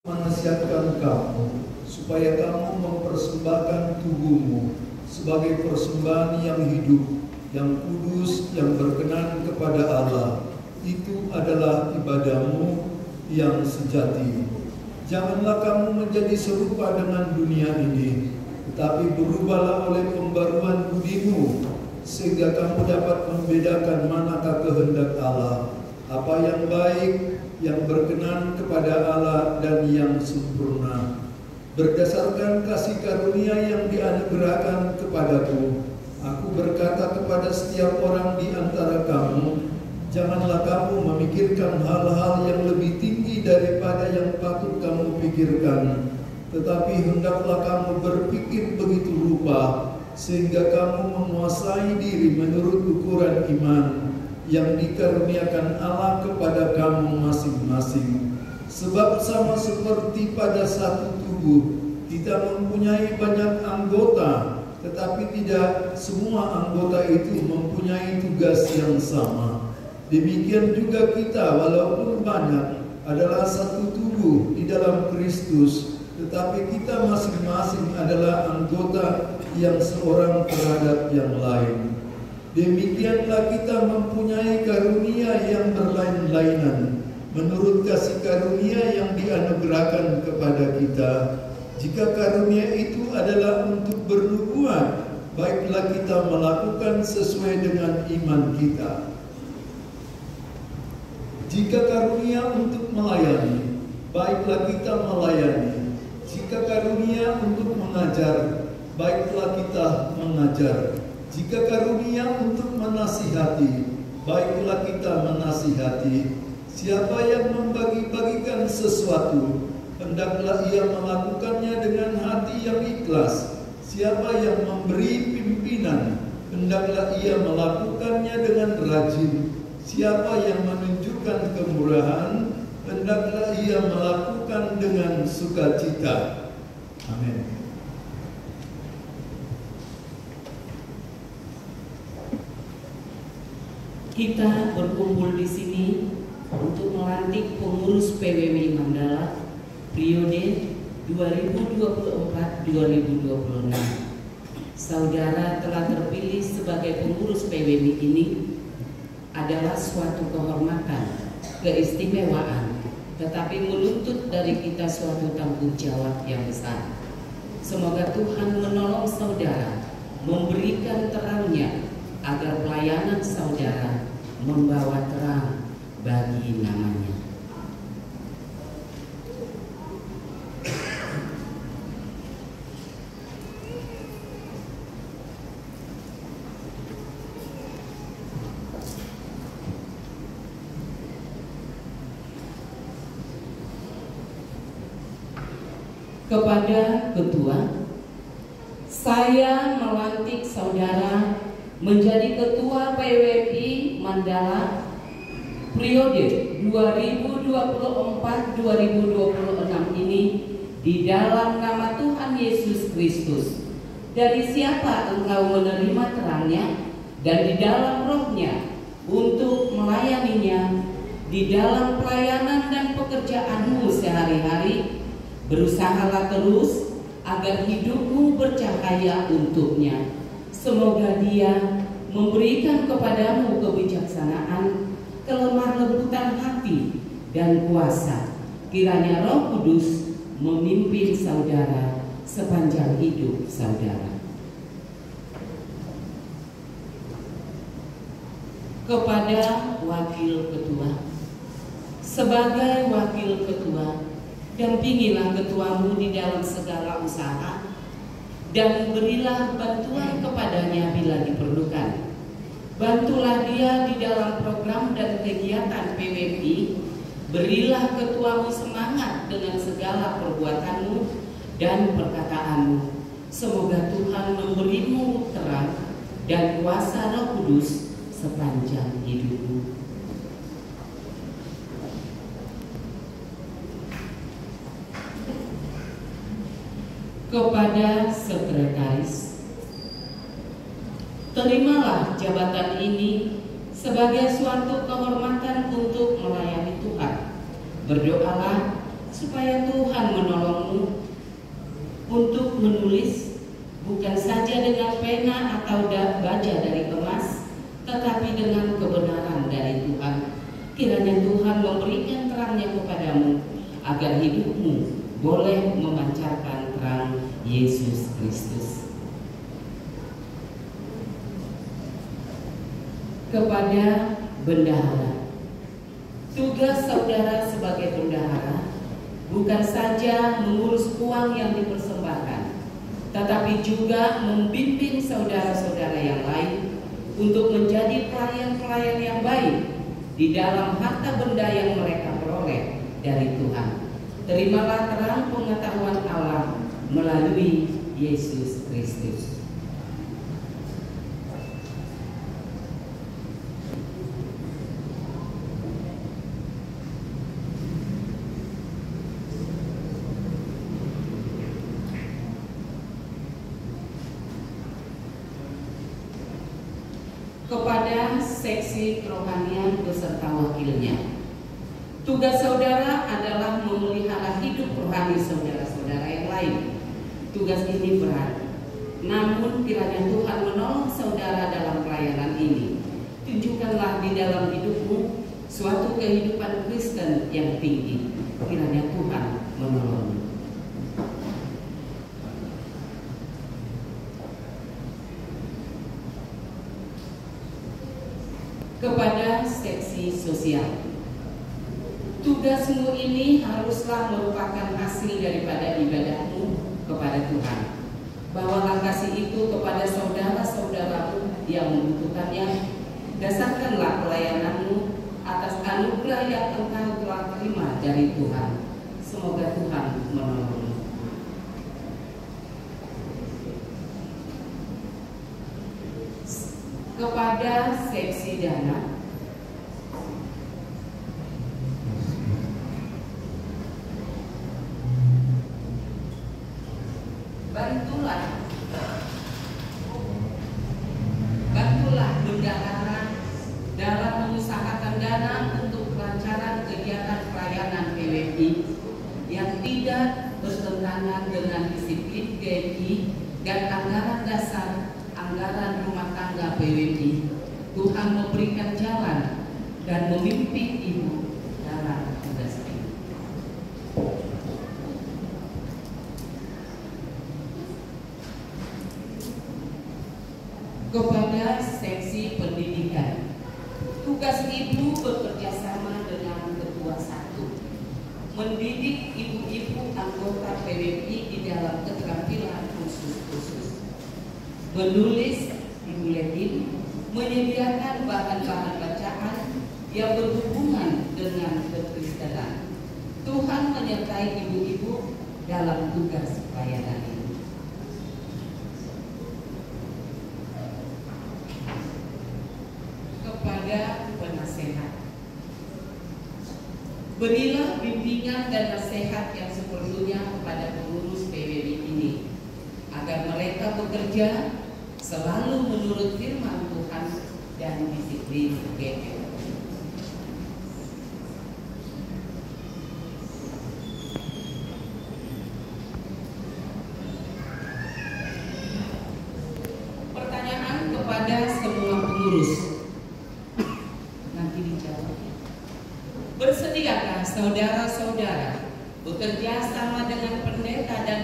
menasihatkan kamu supaya kamu mempersembahkan tubuhmu sebagai persembahan yang hidup, yang kudus, yang berkenan kepada Allah. Itu adalah ibadahmu yang sejati. Janganlah kamu menjadi serupa dengan dunia ini, tetapi berubahlah oleh pembaruan budimu, sehingga kamu dapat membedakan manakah kehendak Allah, apa yang baik, yang berkenan kepada Allah, dan yang sempurna. Berdasarkan kasih karunia yang dianugerahkan kepadaku, aku berkata kepada setiap orang di antara kamu, janganlah kamu memikirkan hal-hal yang lebih tinggi daripada yang patut kamu pikirkan, tetapi hendaklah kamu berpikir begitu rupa, sehingga kamu menguasai diri menurut ukuran iman yang dikaruniakan Allah kepada kamu masing-masing. Sebab sama seperti pada satu tubuh, kita mempunyai banyak anggota, tetapi tidak semua anggota itu mempunyai tugas yang sama. Demikian juga kita, walaupun banyak, adalah satu tubuh di dalam Kristus, tetapi kita masing-masing adalah anggota yang seorang terhadap yang lain. Demikianlah kita mempunyai karunia yang berlain-lainan, menurut kasih karunia yang dianugerahkan kepada kita. Jika karunia itu adalah untuk bernubuat, baiklah kita melakukan sesuai dengan iman kita. Jika karunia untuk melayani, baiklah kita melayani. Jika karunia untuk mengajar, baiklah kita mengajar. Jika karunia untuk menasihati, baiklah kita menasihati. Siapa yang membagi-bagikan sesuatu, hendaklah ia melakukannya dengan hati yang ikhlas. Siapa yang memberi pimpinan, hendaklah ia melakukannya dengan rajin. Siapa yang menunjukkan kemurahan, hendaklah ia melakukan dengan sukacita. Amin. Kita berkumpul di sini untuk melantik pengurus PWMI Mandala periode 2024-2026. Saudara telah terpilih sebagai pengurus PWMI ini adalah suatu kehormatan, keistimewaan, tetapi menuntut dari kita suatu tanggung jawab yang besar. Semoga Tuhan menolong saudara, memberikan terangnya, agar pelayanan saudara membawa terang bagi namanya. Kepada Ketua, saya melantik saudara menjadi Ketua PWMI Mandala periode 2024-2026 ini di dalam nama Tuhan Yesus Kristus. Dari siapa engkau menerima terangnya dan di dalam rohnya untuk melayaninya di dalam pelayanan dan pekerjaanmu sehari-hari. Berusahalah terus agar hidupmu bercahaya untuknya. Semoga Dia memberikan kepadamu kebijaksanaan, kelemah lembutan hati, dan kuasa. Kiranya Roh Kudus memimpin saudara sepanjang hidup saudara. Kepada Wakil Ketua, sebagai Wakil Ketua, dampingilah ketuamu di dalam segala usaha dan berilah bantuan kepadanya bila diperlukan. Bantulah dia di dalam program dan kegiatan PWMI. Berilah ketuamu semangat dengan segala perbuatanmu dan perkataanmu. Semoga Tuhan memberimu terang dan kuasa Roh Kudus sepanjang hidupmu. Kepada Sekretaris, terimalah jabatan ini sebagai suatu kehormatan untuk melayani Tuhan. Berdoalah supaya Tuhan menolongmu untuk menulis bukan saja dengan pena atau baja dari emas, tetapi dengan kebenaran dari Tuhan. Kiranya Tuhan memberikan terangnya kepadamu, agar hidupmu boleh memancarkan terang Yesus Kristus. Kepada bendahara, tugas saudara sebagai bendahara bukan saja mengurus uang yang dipersembahkan, tetapi juga membimbing saudara-saudara yang lain untuk menjadi pelayan-pelayan yang baik di dalam harta benda yang mereka peroleh dari Tuhan. Terimalah terang pengetahuan Allah melalui Yesus Kristus. Kepada seksi kerohanian beserta wakilnya, tugas saudara adalah memelihara hidup rohani saudara-saudara yang lain. Tugas ini berat, namun kiranya Tuhan menolong saudara dalam pelayanan ini. Tunjukkanlah di dalam hidupmu suatu kehidupan Kristen yang tinggi. Kiranya Tuhan menolongmu. Kepada seksi sosial, tugasmu ini haruslah merupakan hasil daripada ibadahmu kepada Tuhan. Bawalah kasih itu kepada saudara-saudaramu yang membutuhkannya. Dasarkanlah pelayananmu atas anugerah yang engkau telah terima dari Tuhan. Semoga Tuhan menolongmu. Kepada seksi dana, bantulah bendahara dalam mengusahakan dana untuk kelancaran kegiatan pelayanan PWI yang tidak bertentangan dengan disiplin GMI dan anggaran dasar anggaran rumah tangga PWI. Tuhan memberikan jalan dan memimpin ibu dalam tugas ini. Kepada seksi pendidikan, tugas ibu bekerja sama dengan ketua satu, mendidik ibu-ibu anggota PWI di dalam keterampilan khusus-khusus, menulis di buletin, menyediakan bahan-bahan bacaan yang berhubungan dengan kekristenan. Tuhan menyertai ibu-ibu dalam tugas pelayanan ini. Kepada penasehat, berilah bimbingan dan nasihat yang seperlunya kepada pengurus PWI ini, agar mereka bekerja selalu menurut firman Tuhan dan disiplin GMI. Pertanyaan kepada semua pengurus. Nanti dijawab. Bersediakah saudara-saudara bekerja sama dengan pendeta dan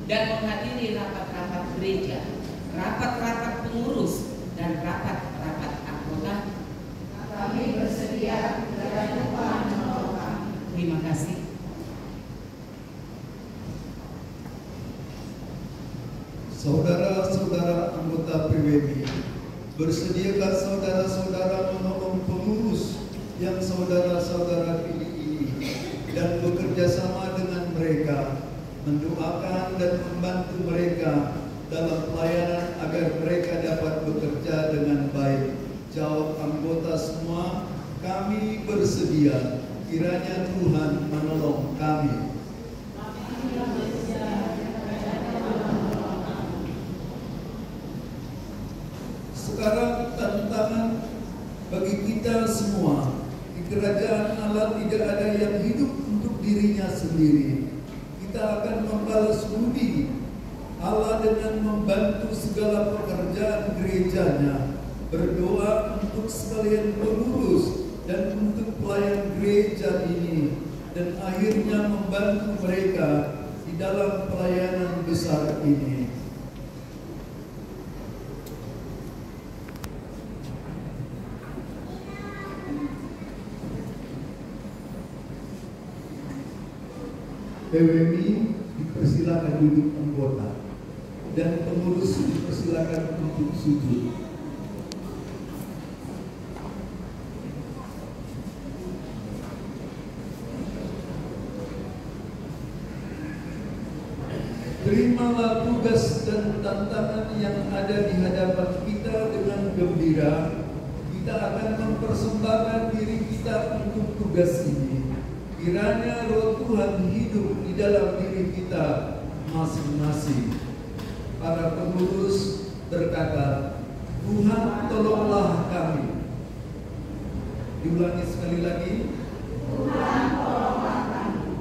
menghadiri rapat-rapat gereja, rapat-rapat pengurus, dan rapat-rapat anggota? Kami bersedia, dan Tuhan menolong kami. Terima kasih. Saudara-saudara anggota PWI, bersediakah saudara-saudara menolong pengurus yang saudara-saudara pilih ini dan bekerja sama dengan mereka, mendoakan dan membantu mereka dalam pelayanan agar mereka dapat bekerja dengan baik? Jawab anggota semua, kami bersedia. Kiranya Tuhan menolong kami. Sekarang tantangan bagi kita semua. Di kerajaan Allah tidak ada yang hidup untuk dirinya ini. Kita akan membalas budi Allah dengan membantu segala pekerjaan gerejanya, berdoa untuk sekalian pengurus dan untuk pelayan gereja ini, dan akhirnya membantu mereka di dalam pelayanan besar ini. PWMI dipersilakan duduk anggota dan pengurus dipersilakan untuk sujud. Terimalah tugas dan tantangan yang ada di hadapan kita dengan gembira. Kita akan mempersembahkan diri kita untuk tugas ini. Kiranya Roh Tuhan hidup di dalam diri kita masing-masing. Para pengurus berkata, Tuhan tolonglah kami. Diulangi sekali lagi. Tuhan tolonglah kami.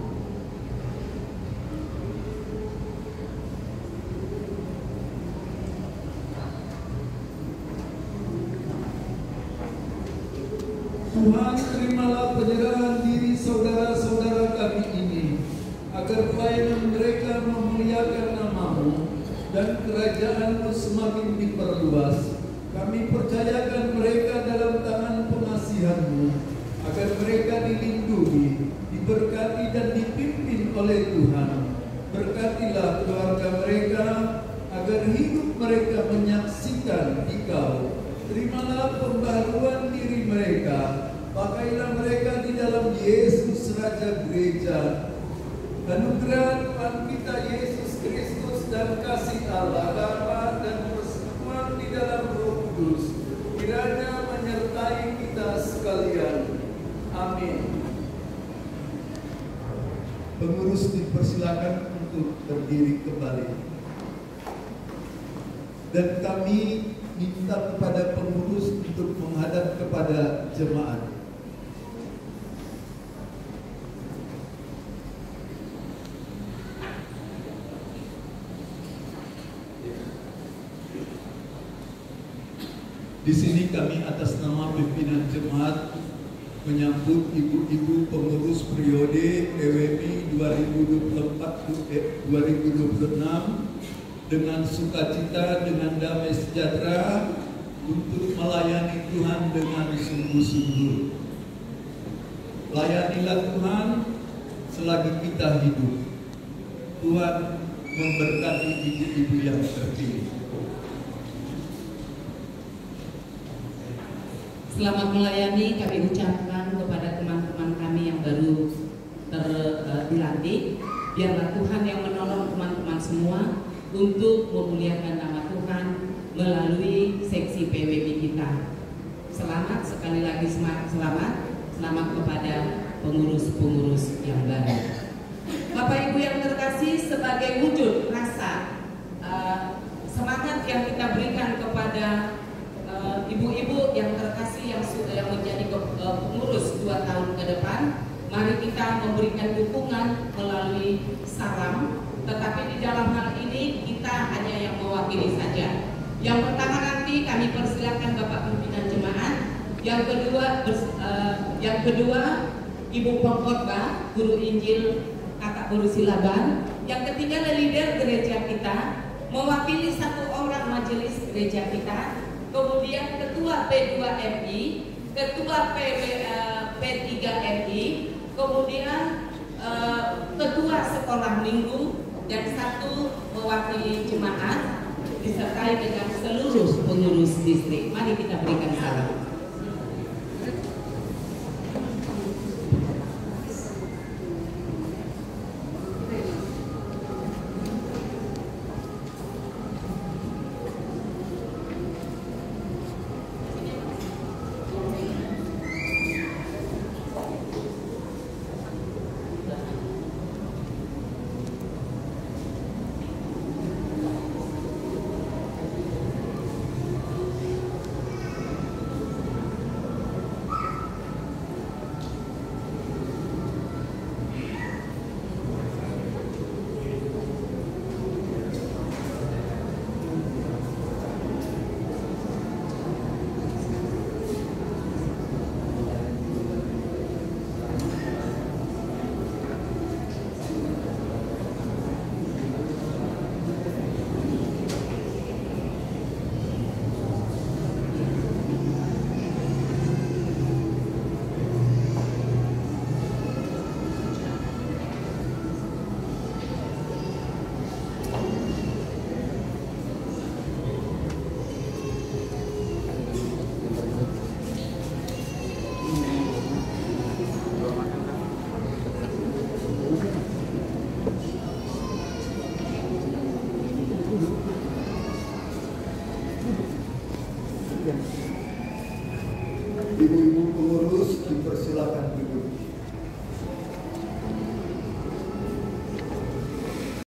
Tuhan, terimalah penyerahan diri saudara-saudara kami ini, agar pelayanan mereka memuliakan nama-Mu dan kerajaan-Mu semakin diperluas. Kami percayakan mereka dalam tangan pengasihan-Mu, agar mereka dilindungi, diberkati dan dipimpin oleh Tuhan. Berkatilah keluarga mereka, agar hidup mereka menyaksikan Dikau. Terimalah pembaharuan diri mereka, pakailah mereka di dalam Yesus Raja Gereja. Anugerah Tuhan kita Yesus Kristus dan kasih Allah Bapa dan persekutuan di dalam Roh Kudus kiranya menyertai kita sekalian. Amin. Pengurus dipersilakan untuk berdiri kembali. Dan kami minta kepada pengurus untuk menghadap kepada jemaat. Di sini kami atas nama pimpinan jemaat menyambut ibu-ibu pengurus periode PWMI 2024-2026 dengan sukacita, dengan damai sejahtera untuk melayani Tuhan dengan sungguh-sungguh. Layanilah Tuhan selagi kita hidup. Tuhan memberkati ibu-ibu yang terpilih. Selamat melayani kami ucapkan kepada teman-teman kami yang baru dilantik. Biarlah Tuhan yang menolong teman-teman semua untuk memuliakan nama Tuhan melalui seksi PWMI kita. Selamat, sekali lagi selamat kepada pengurus-pengurus yang baru. Bapak Ibu yang terkasih, sebagai wujud rasa semangat yang kita berikan kepada ibu-ibu yang terkasih yang sudah menjadi pengurus 2 tahun ke depan, mari kita memberikan dukungan melalui salam. Tetapi di dalam hal ini kita hanya yang mewakili saja. Yang pertama nanti kami persilakan Bapak Pimpinan Jemaat. Yang kedua Ibu Pengkhotbah, Guru Injil Kakak Guru Silaban. Yang ketiga leader gereja kita mewakili 1 orang majelis gereja kita. Kemudian Ketua P2MI, Ketua P3MI, kemudian Ketua Sekolah Minggu, dan 1 mewakili jemaat disertai dengan seluruh pengurus distrik. Mari kita berikan salam.